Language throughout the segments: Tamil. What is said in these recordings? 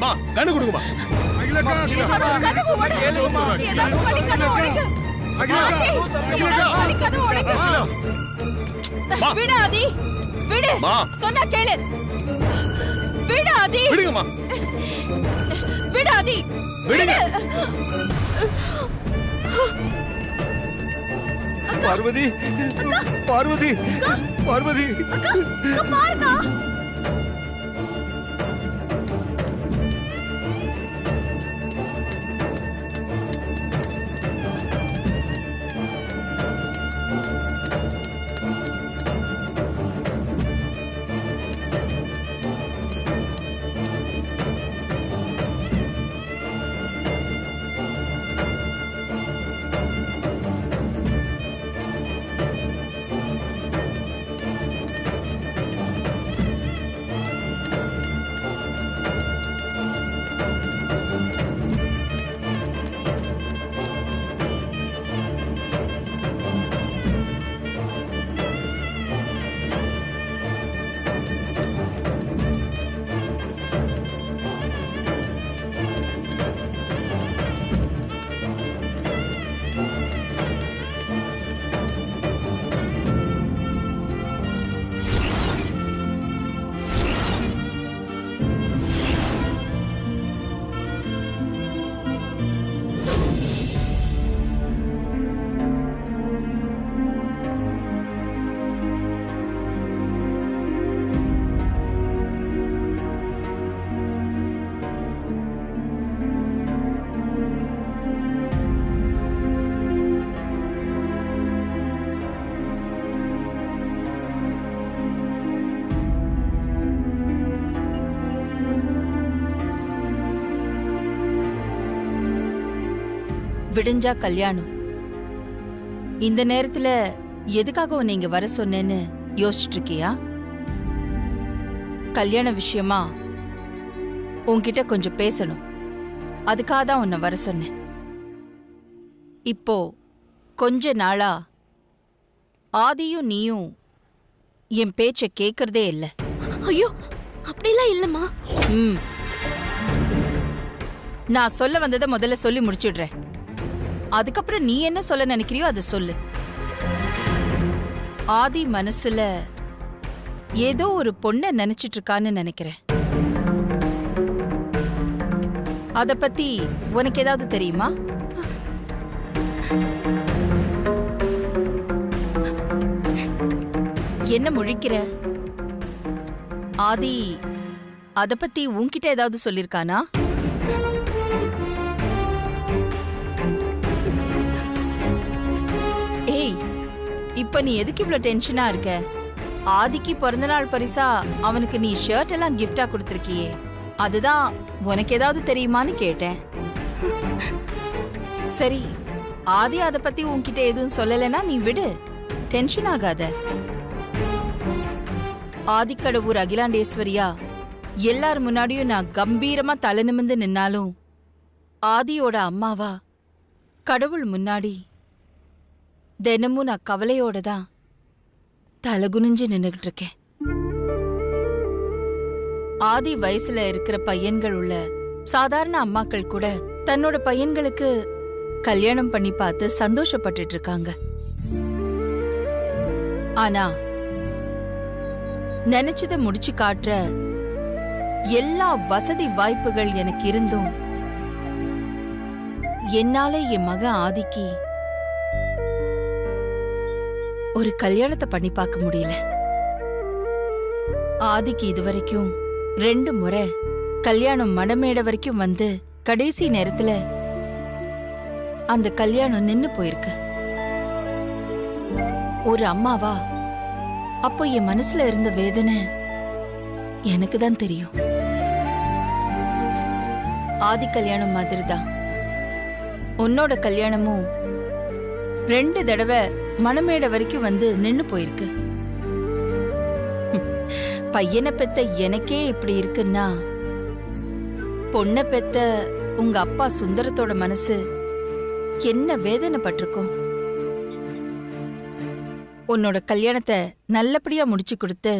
மா கண்ணு கொடுங்கம்மா. அகிலக்கா கதவு உடைங்க. ஏதாவது பண்ணி கதவு உடைங்க. விடு ஆதி, விடு. சொன்னா கேளு. விடு ஆதி. விடுங்கம்மா. விடு ஆதி. விடுங்க. பார்வதி, பார்வதி, பார்வதி. பாருங்க. விடிஞ்சா கல்யாணம். இந்த நேரத்துல எதுக்காக நீங்க வர சொன்னேன்னு யோசிச்சுட்டு இருக்கியா? கல்யாண விஷயமா உன்கிட்ட கொஞ்சம் பேசணும். அதுக்காக தான் உன்னை வர சொன்னேன். இப்போ கொஞ்ச நாளா ஆதியும் நீயும் என் பேச்ச கேக்குறதே இல்ல. ஐயோ, அப்படிலாம் இல்லம்மா. நான் சொல்ல வந்ததை முதல்ல சொல்லி முடிச்சிடுறேன். அதுக்கப்புறம் நீ என்ன சொல்ல நினைக்கிறியோ அதை சொல்லு. ஆதி மனசுல ஏதோ ஒரு பொண்ண நினைச்சிட்டு இருக்கான்னு நினைக்கிறேன். அத பத்தி உனக்கு ஏதாவது தெரியுமா? என்ன முழிக்கிற? ஆதி அத பத்தி உன்கிட்ட ஏதாவது சொல்லிருக்கானா? ஏய், இப்ப நீ எதுக்கு இவ்வளவு டென்ஷனா இருக்க? ஆதிக்கு பிறந்த நாள் பரிசா அவனுக்கு நீ ஷர்ட் எல்லாம் கிஃப்டா கொடுத்திருக்கியே, அதுதான் உனக்கு ஏதாவது தெரியுமான்னு கேட்டேன். சரி, ஆதி அத பத்தி உன்கிட்ட எதுவும் சொல்லலைன்னா நீ விடு, டென்ஷன் ஆகாத. ஆதிக்கடவுர் அகிலாண்டேஸ்வரியா எல்லார் முன்னாடியும் நான் கம்பீரமா தலை நிமிர்ந்து நின்னாலும் ஆதியோட அம்மாவா கடவுள் முன்னாடி தினமும் நான் கவலையோட தான் தலகுனிஞ்சு நின்னுகிட்டு இருக்கேன். ஆதி வயசுல இருக்கிற பையன்கள் உள்ள சாதாரண அம்மாக்கள் கூட தன்னோட பையன்களுக்கு கல்யாணம் பண்ணி பார்த்து சந்தோஷப்பட்டுட்டு இருக்காங்க. ஆனா நினைச்சதை முடிச்சு காட்டுற எல்லா வசதி வாய்ப்புகள் எனக்கு இருந்தும் என்னால என் மகன் ஆதிக்கு ஒரு கல்யாணத்தை பண்ணி பார்க்க முடியல. ஆதிக்கு இதுவரைக்கும் 2 முறை கல்யாணம் மடமேட வரைக்கும் வந்து கடைசி நேரத்துல அந்த கல்யாணம் நின்னு போயிருக்கு. ஒரு அம்மாவா அப்போ என் மனசுல இருந்த வேதனை எனக்கு தான் தெரியும். ஆதி கல்யாணம் மாதிரிதான் உன்னோட கல்யாணமும் 2 தடவை மணமேடை வரைக்கும் வந்து நின்னு போயிருக்கு. பையனை பெத்த எனக்கே இப்படி இருக்குன்னா பொண்ணை பெத்த உங்க அப்பா சுந்தரத்தோட மனசு என்ன வேதனைப்பட்டிருக்கும். உன்னோட கல்யாணத்தை நல்லபடியா முடிச்சு கொடுத்து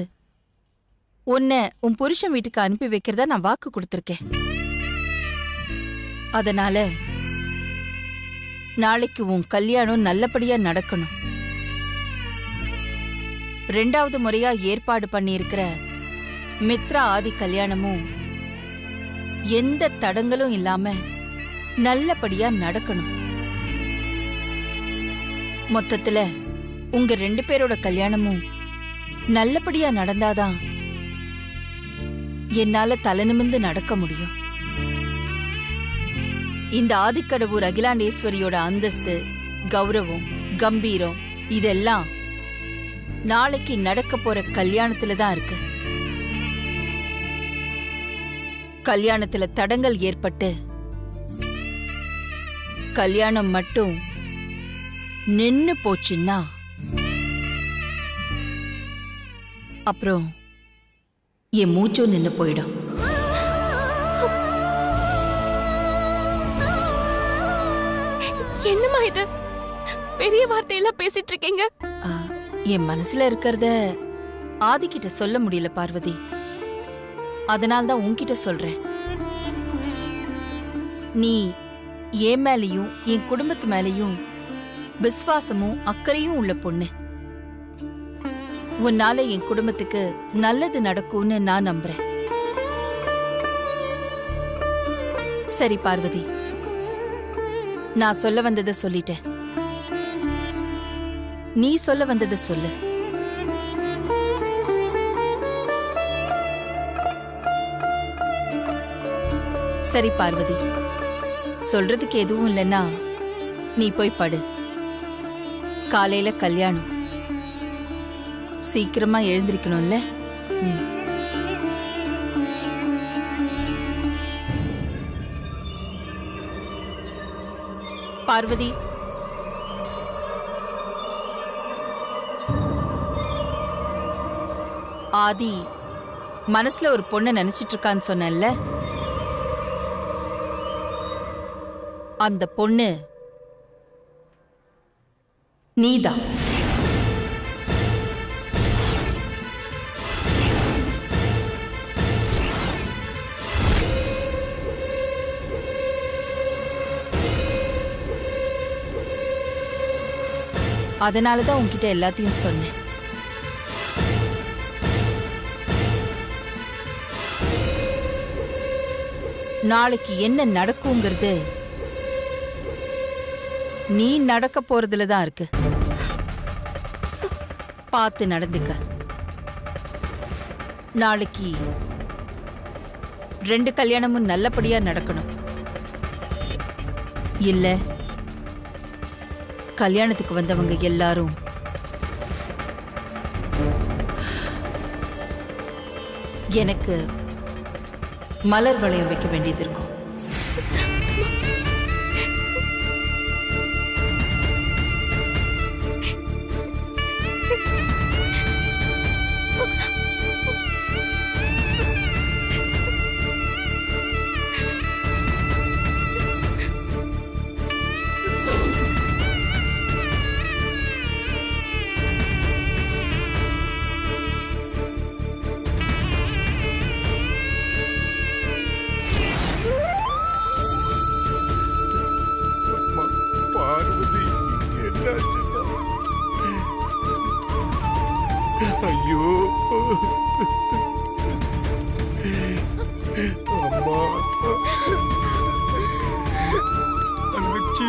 உன்னை உன் புருஷன் வீட்டுக்கு அனுப்பி வைக்கிறதா நான் வாக்கு கொடுத்திருக்கேன். அதனால நாளைக்கு உன் கல்யாணம் நல்லபடியா நடக்கணும். 2வது முறையா ஏற்பாடு பண்ணியிருக்கிற மித்ரா ஆதி கல்யாணமும் எந்த தடங்களும் இல்லாம நல்லபடியா நடக்கணும். மொத்தத்துல உங்க 2 பேரோட கல்யாணமும் நல்லபடியா நடந்தாதான் என்னால தலைநிமிர்ந்து நடக்க முடியும். இந்த ஆதிக்கடவுர் அகிலாண்டேஸ்வரியோட அந்தஸ்து, கௌரவம், கம்பீரம் இதெல்லாம் நாளைக்கு நடக்க போற கல்யாணத்துல தான் இருக்கு. கல்யாணத்துல தடங்கள் ஏற்பட்டு கல்யாணம் மட்டும் நின்னு போச்சுன்னா அப்புறம் என் மூச்சும் நின்னு போயிடும். என்னம்மா இது? பெரிய வார்த்தையெல்லாம் பேசிட்டு இருக்கீங்க. என் மனசுல இருக்கிறத ஆதிக்கிட்ட சொல்ல முடியல பார்வதி. அதனால்தான் உன்கிட்ட சொல்றேன். நீ என் மேலையும் என் குடும்பத்து மேலையும் விசுவாசமும் அக்கறையும் உள்ள பொண்ணு. உன்னால என் குடும்பத்துக்கு நல்லது நடக்கும்னு நான் நம்புறேன். சரி பார்வதி, நான் சொல்ல வந்ததை சொல்லிட்டேன். நீ சொல்ல வந்ததை சொல்லு. சரி பார்வதி, சொல்றதுக்கு எதுவும் இல்லைன்னா நீ போய் படு. காலையில கல்யாணம், சீக்கிரமா எழுந்திருக்கணும்ல. பார்வதி, ஆதி மனசுல ஒரு பொண்ணை நினைச்சிட்டு இருக்கான்னு சொன்னேன்ல, அந்த பொண்ணு நீதான். அதனாலதான் உன்கிட்ட எல்லாத்தையும் சொன்னேன். நாளைக்கு என்ன நடக்குங்கிறது நீ நடக்க போறதுல தான் இருக்கு. பார்த்து நடந்துக்க. நாளைக்கு 2 கல்யாணமும் நல்லபடியா நடக்கணும். இல்ல கல்யாணத்துக்கு வந்தவங்க எல்லாரும் எனக்கு மலர் வளையம் வைக்க வேண்டியது இருக்கும். பார்வதி, என்னாச்சுன்னா? ஐயோ அம்மா, தங்கச்சி.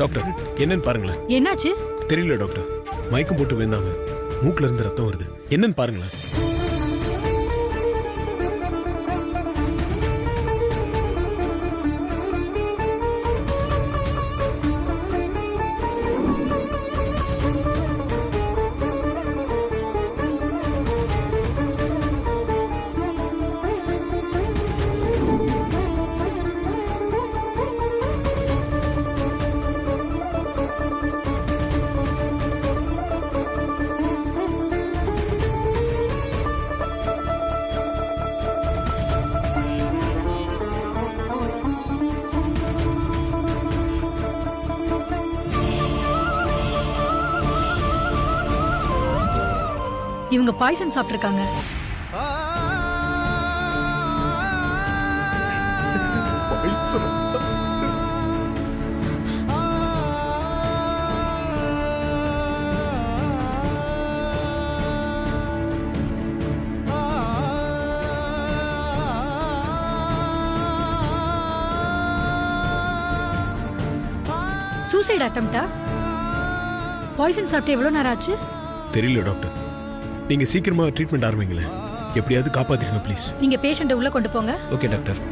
டாக்டர், என்னன்னு பாருங்களேன். என்னாச்சு? தெரியல டாக்டர், மயக்கம் போட்டு விழுந்தாங்க. மூக்குல இருந்து ரத்தம் வருது. என்னன்னு பாருங்களேன். இவங்க பாய்சன் சாப்பிட்டிருக்காங்க. பாய்சனா? சூசைட் அட்டெம்ப்டா? பாய்சன் சாப்பிட்டு எவ்வளவு நேரம் ஆச்சு? தெரியல டாக்டர். நீங்க சீக்கிரமா ட்ரீட்மெண்ட் ஆரம்பிங்களேன். எப்படியாவது காப்பாத்திருங்க ப்ளீஸ். நீங்க பேஷண்ட்டை உள்ள கொண்டு போங்க. Okay doctor.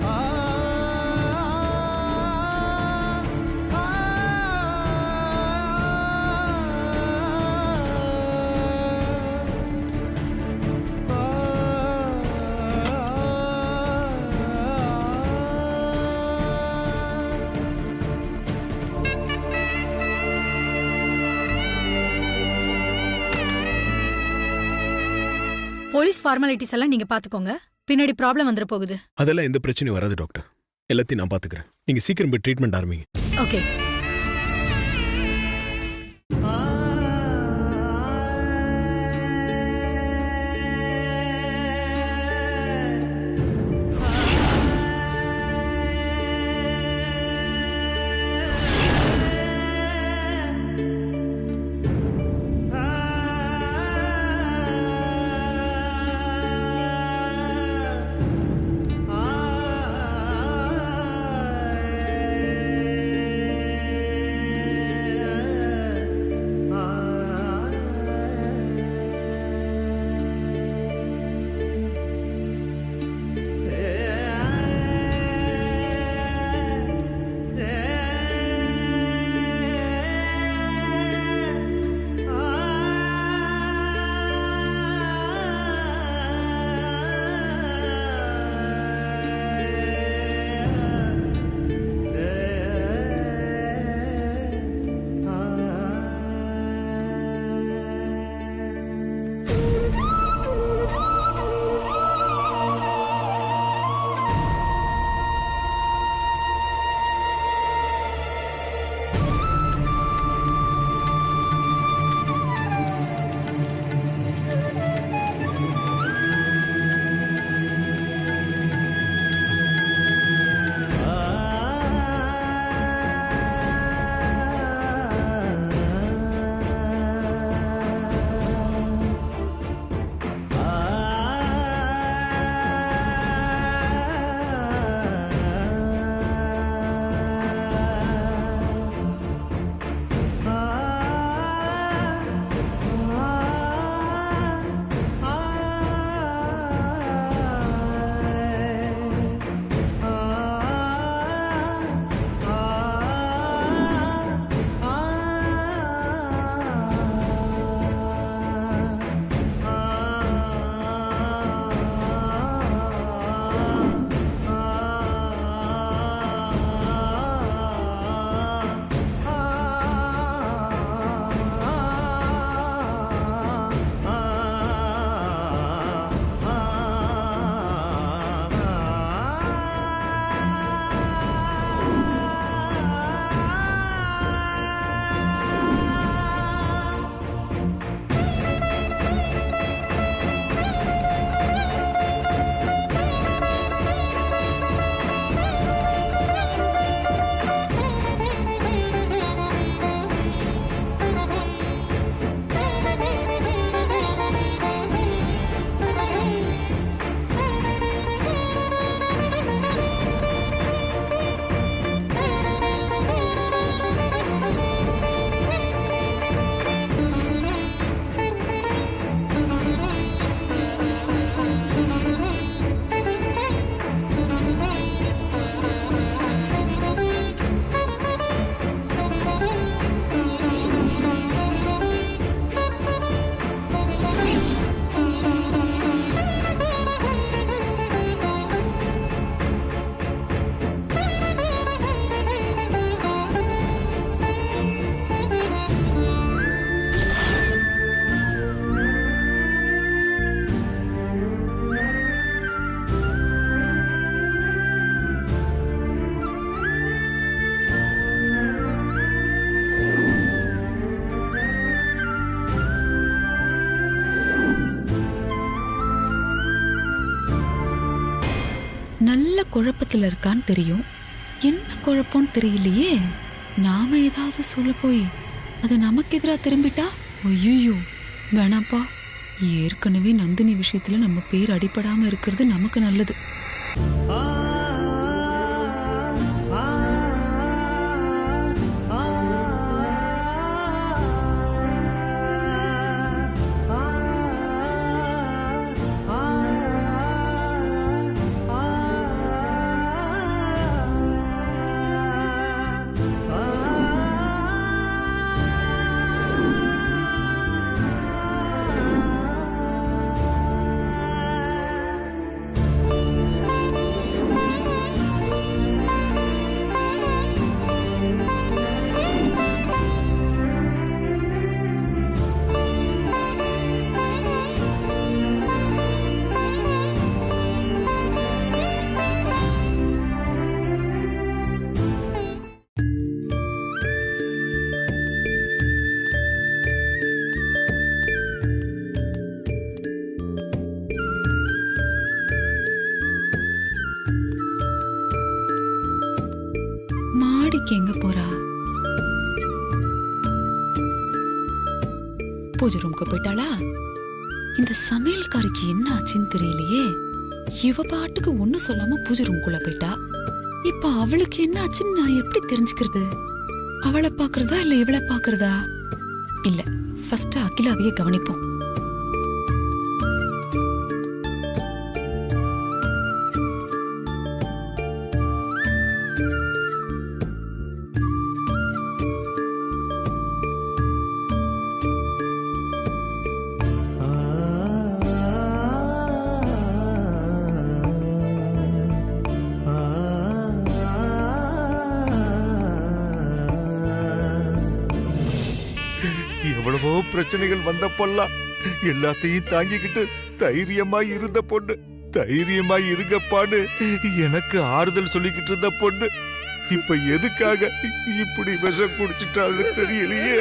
போலீஸ் ஃபார்மாலிட்டிஸ் எல்லாம் நீங்க பாத்துக்கோங்க. பின்னாடி ப்ராப்ளம் வந்துட போகுது. அதெல்லாம் எந்த பிரச்சனையும் வராது டாக்டர். எல்லாத்தையும் நான் பாத்துக்கிறேன். நீங்க சீக்கிரம் போய் ட்ரீட்மெண்ட் ஆரம்பிங்க. ஓகே. குழப்பத்துல இருக்கான்னு தெரியும். என்ன குழப்பம்னு தெரியலையே. நாம ஏதாவது சொல்ல போய் அது நமக்கு எதிரா திரும்பிட்டா ஐயோ வேணாப்பா. ஏற்கனவே நந்தினி விஷயத்துல நம்ம பேர் அடிபடாம இருக்கிறது நமக்கு நல்லது. மாடிக்கு எங்க போறா? பூஜை ரூமுக்கு போயிட்டாளா? இந்த சமையல்காரிக்கு என்ன ஆச்சுன்னு தெரியலையே. இவ பாட்டுக்கு ஒண்ணு சொல்லாம பூஜை ரூம்குள்ள போயிட்டா. இப்ப அவளுக்கு என்ன ஆச்சுன்னு நான் எப்படி தெரிஞ்சுக்கிறது? அவளை பாக்குறதா இல்ல இவளை பாக்குறதா? இல்ல, ஃபர்ஸ்ட் அகிலாவையே கவனிப்போம். எவ்வளவோ பிரச்சனைகள் வந்தப்பெல்லாம் எல்லாத்தையும் தாங்கிக்கிட்டு தைரியமா இருந்த பொண்ணு, தைரியமா இருங்கப்பான்னு எனக்கு ஆறுதல் சொல்லிக்கிட்டு இருந்த பொண்ணு இப்ப எதுக்காக இப்படி விஷம் குடிச்சிட்டான்னு தெரியலையே.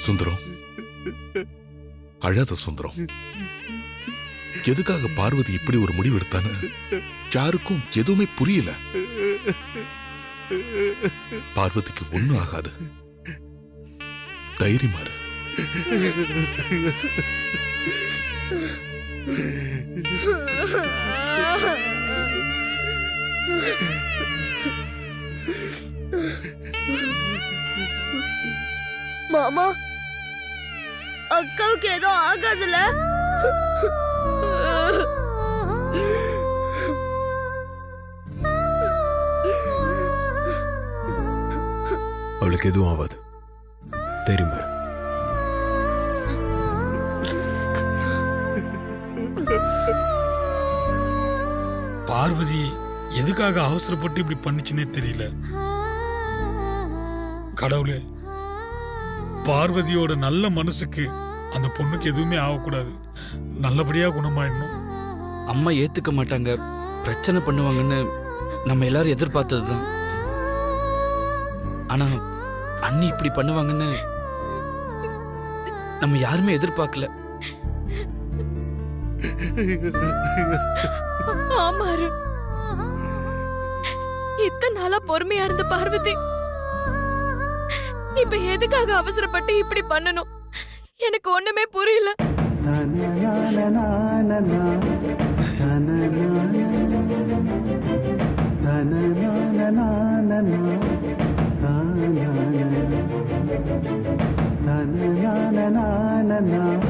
சுந்தரம், அழாத சுந்தரம். எதுக்காக பார்வதி இப்படி ஒரு முடிவு எடுத்தான்னு யாருக்கும் எதுவுமே புரியல. பார்வதிக்கு ஒண்ணும் ஆகாது, தைரியமா இரு. மாமா, அக்காவுக்கு ஏதோ ஆகாதுல? அவளுக்கு எதுவும் ஆகாது, தெரியுமா? பார்வதி எதுக்காக அவசரப்பட்டு இப்படி பண்ணிச்சுன்னே தெரியல. கடவுளே, பார்வதியோட நல்ல மனசுக்கு அந்த பொண்ணுக்கு எதுவுமே ஆகக்கூடாது, நல்லபடியா குணமாயிடணும். அம்மா ஏத்துக்க மாட்டாங்க, பிரச்சனை பண்ணுவாங்கன்னு நம்ம எல்லாரும் எதிர்பார்த்ததுதான். ஆனா அண்ணி இப்படி பண்ணுவாங்கன்னு நம்ம யாருமே எதிர்பார்க்கல. ஆமா, இத்தனை நாளா பொறுமையா இருந்த பார்வதி இப்ப எதுக்காக அவசரப்பட்டு இப்படி பண்ணணும்? எனக்கு ஒண்ணுமே புரியல. na na na na